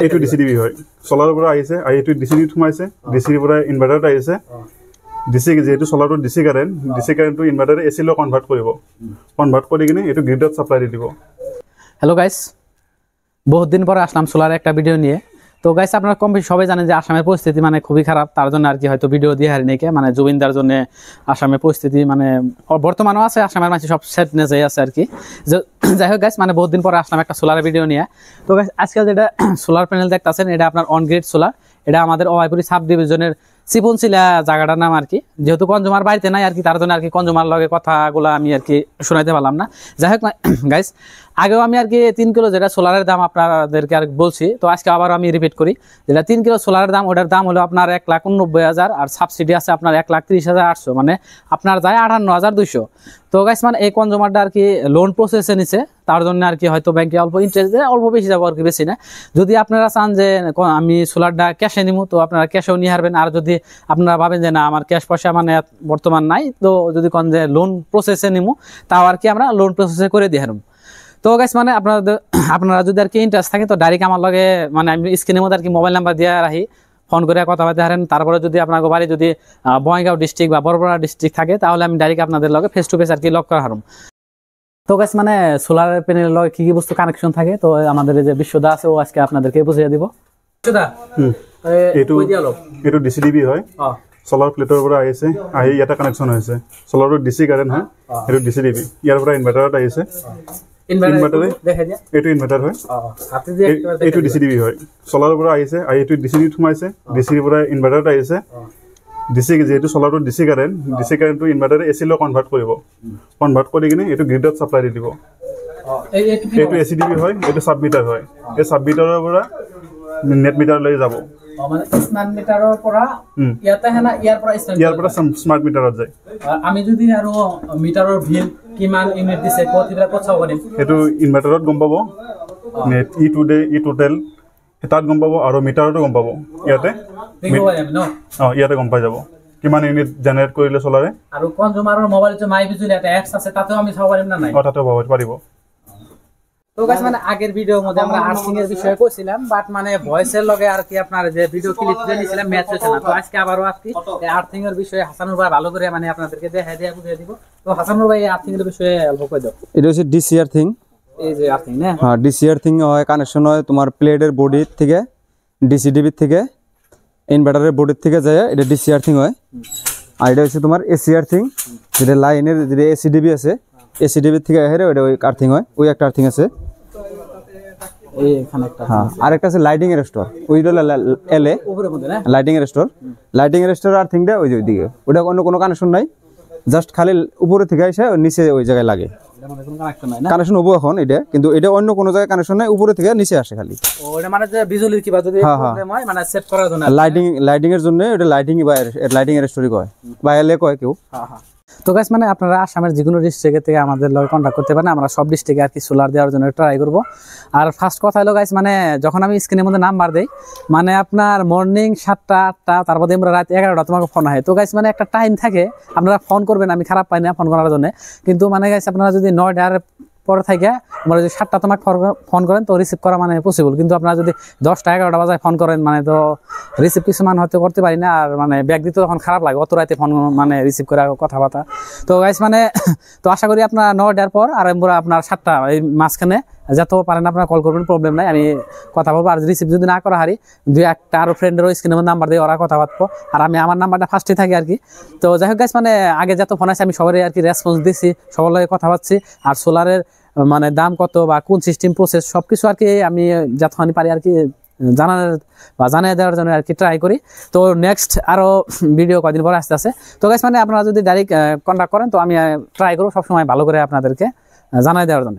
এইটো ডিসিডিবি হয় সোলাৰৰ পৰা আহিছে আৰু এইটো ডিসিডিবি সোমাইছে ডিসিৰ পৰা ইনভাৰ্টাৰত আহিছে ডিসি যেহেতু সোলাৰৰ ডিসি কাৰেণ্টটো ইনভাৰ্টাৰে এসি লৈ কনভাৰ্ট কৰি কিনে এইটো গ্ৰিডত সাপ্লাই দি দিব। হ্যালো গাইস, বহুত দিন পরে আসলাম সোলারের একটা ভিডিও নিয়ে। তো গাইস আপনারা কম বেশি সবাই জানেন যে আসামের পরিস্থিতি মানে খুবই খারাপ, তার জন্য আর কি হয়তো ভিডিও দিয়ে হারি নাকি মানে জুবিনদার জন্য আসামের পরিস্থিতি মানে বর্তমানও আছে, আসামের মানুষ সব সেটনেস হয়ে আছে আর কি। যাই হোক গাইস, মানে বহুত দিন পরে আসলাম একটা সোলারের ভিডিও নিয়ে। তো গাইস আজকাল যেটা সোলার প্যানেল দেখতেছেন এটা আপনার অন গ্রিড সোলার, এটা আমাদের অবাইপুরি সাব ডিভিশনের সিপনশিলা জায়গাটার নাম আর কি। যেহেতু কনজুমার বাড়িতে নাই আর কি, তার জন্য আর কি কনজুমার লগে কথাগুলো আমি আর কি শোনাইতে পারলাম না। যাই হোক গাইস, আগেও আমি আর কি 3 কিলো যেটা সোলারের দাম আপনাদেরকে আর বলছি, তো আজকে আবার আমি রিপিট করি যেটা 3 কিলো সোলারের দাম, ওটার দাম হলো আপনার 1,89,000 আর সাবসিডি আছে আপনার 1,30,800, মানে আপনার যায় 58,200। তো গাইস মানে এই কনজুমারটা আর কি লোন প্রসেসে নিছে, তার জন্য আর কি হয়তো ব্যাংকে অল্প ইন্টারেস্ট দেয়, অল্প বেশি যাবো আর কি, বেশি না। যদি আপনারা চান যে আমি সোলারটা ক্যাশে নিব তো আপনারা ক্যাশেও নিয়ে হারবেন, আর যদি আপনারা ভাবেন যে না আমার ক্যাশ পয়সা মানে বর্তমান নাই, তো যদি কোন যে লোন প্রসেসে নিব তাও আর কি আমরা লোন প্রসেসে করে দিয়ে হারব। তো গাইস মানে আপনারা যদি আর কি ইন্টারেস্ট থাকে তো ডাইরেক্ট আমার লগে মানে আমি স্ক্রিনের মধ্যে আর কি মোবাইল নাম্বার দিয়ে রাখি, ফোন করে কথা বলতে পারেন। তারপরে যদি আপনার বাড়ি যদি বঙ্গাইগাঁও ডিস্ট্রিক্ট বা বরবরা ডিস্ট্রিক্ট থাকে তাহলে আমি ডাইরেক্ট আপনাদের লগে ফেস টু ফেস আর কি লক করা হারম। তো গাইস মানে সোলার প্যানেলের লগে কি কি বস্তু কানেকশন থাকে তো আমাদের যে বিশ্বদা আছে ও আজকে আপনাদেরকে বুঝিয়ে দিব। বিশ্বদা এইটো ডিসিডিবি হয়, সোলার প্লেটৰ পৰা আহিছে, আহি এটা কানেকশন হৈছে সোলাৰৰ ডিসি কাৰেণ্ট হয়, এইটো ডিসিডিবি ইয়াৰ পৰা ইনভাৰ্টাৰত আহিছে। ইনভাৰ্টাৰে এইটো ইনভাৰ্টাৰ হয়, এইটো ডিসিডিবি হয় সোলাৰৰ পৰা আহিছে আৰু এইটো ডিসিডিবিত সোমাইছে ডিসিৰ পৰা ইনভাৰ্টাৰত আহিছে। ডিসি যেহেতু সোলাৰৰ ডিসি কাৰেণ্টটো ইনভাৰ্টাৰে এসি লৈ কনভাৰ্ট কৰি কিনে এইটো গ্ৰিডত সাপ্লাই দি দিব। এইটো এসিডিবি হয়, এইটো সাবমিটাৰ হয়, এই সাবমিটাৰৰ পৰা নেট মিটাৰলৈ যাব, মানে স্মার্ট মিটাৰৰ পৰা ইয়াতে হেনা ইয়াৰ পৰা স্মার্ট মিটাৰত যায়। আমি যদি আৰু মিটাৰৰ বিল কিমান ইউনিট দিছে কতবিলাক চাব পাৰিম, এইটো ইনভাৰ্টাৰত গম পাব, নেট ই টোটেল তাত গম পাব আৰু মিটাৰতো গম পাব। ইয়াতে ইয়াতে গম পাই যাব কিমান ইউনিট জেনাৰেট কৰিলে সোলাৰে। আৰু কনজুমাৰৰ মোবাইল যে মাই বিজুলি এটা এপস আছে তাতেও আমি চাব পাৰিম না নাই? তাতেও পাৰিব। তো গাইস মানে আগের ভিডিওর মধ্যে আমরা আর্থিং এর বিষয়ে কইছিলাম, বাট মানে ভয়েসের লগে আর কি আপনার যে ভিডিও ক্লিপ যে নিছিলাম ম্যাচ হইছে না। তো আজকে আবারও আজকে আর্থিং এর বিষয়ে হাসানুর ভাই ভালো করে মানে আপনাদেরকে দেখাই বুঝিয়ে দিব। তো হাসানুর ভাই আর্থিং এর বিষয়ে অল্প কই দাও। এটা হচ্ছে ডিসি আর্থিং, এই যে আর্থিং না, হ্যাঁ ডিসি আর্থিং হয়, কানেকশন হয় তোমার প্লেটের বডি থেকে ডিসিডিবি থেকে ইনভার্টারের বডি থেকে যায়, এটা ডিসি আর্থিং হয়। আর এটা হচ্ছে তোমার এসি আর্থিং, যেটা লাইনের যেটা এসিডিবি আছে এসিডিবি থেকে হেরে ওটা ওই আর্থিং হয়, ওই একটা আর্থিং আছে। হ্যাঁ আরেকটা আছে লাইটিং এর স্টোর, ওইটা এলে লাইটিং এর স্টোর আর্থিংটা ওই যে ওইদিকে, ওটা অন্য কোনো কানেকশন নাই, জাস্ট খালি উপরে থেকে এসে নিচে ওই জায়গায় লাগে। কানেকশন হবো এখন এটা, কিন্তু এটা অন্য কোনো জায়গায় কানেকশন নাই, উপরে থেকে নিচে আসে খালি। ওটা মানে যে বিজুলির কিবা যদি প্রবলেম হয় মানে সেট করার জন্য লাইটিং এর জন্য এটা লাইটিং বা লাইটিং এর স্টোরি কয় বা এলে কয় কেউ। তো গাইস মানে আপনারা আসামের যে কোনো ডিস্ট্রিক্ট থেকে আমাদের লগে কন্টাক্ট করতে পারেন, আমরা সব ডিস্ট্রিক্টে আর কি সোলার দেওয়ার জন্য ট্রাই করব। আর ফার্স্ট কথা হলো গাইস মানে যখন আমি স্ক্রিনের মধ্যে নাম্বার দেই মানে আপনার মর্নিং 7টা 8টা তারপরে আমরা রাত 11টা তোমাকে ফোন হয়। তো গাইস মানে একটা টাইম থাকে আপনারা ফোন করবেন, আমি খারাপ পাই না ফোন করার জন্য, কিন্তু মানে গাইস আপনারা যদি 9টার পরে থেকে আমরা যদি 7টা তোমাকে ফোন করেন তো রিসিভ করা মানে পসিবল, কিন্তু আপনারা যদি 10টা 11টা বাজায় ফোন করেন মানে তো রিসিভ কিছু মান হয়তো করতে পারি না, আর মানে ব্যাগ দিতে তখন খারাপ লাগে অত রাতে ফোন মানে রিসিভ করে কথাবার্তা। তো গাইস মানে তো আশা করি আপনার 9টার পর আর আপনার 7টা এই মাঝখানে যেতেও পারেন আপনারা কল করবেন, প্রবলেম নাই, আমি কথা বলবো। আর রিসিভ যদি না করা হারি 2-1টা আরও ফ্রেন্ডেরও স্ক্রিনের নাম্বার দিয়ে ওরা কথা বাঁধবো, আর আমি আমার নাম্বারটা ফার্স্টে থাকি আর কি। তো যাই হোক গাইস মানে আগে যত ফোন আছে আমি সবারই আর কি রেসপন্স দিচ্ছি, সবার লগে কথা পাচ্ছি, আর সোলারের মানে দাম কত বা কোন সিস্টেম প্রসেস সবকিছু আর কি আমি যতখানি পারি আর কি জানিয়ে দেওয়ার জন্য আর কি ট্রাই করি। তো নেক্সট আরও ভিডিও কদিন পরে আসতে। তো গাইস মানে আপনারা যদি ডাইরেক্ট কন্ট্যাক্ট করেন তো আমি ট্রাই করবো সবসময় ভালো করে আপনাদেরকে জানিয়ে দেওয়ার জন্য।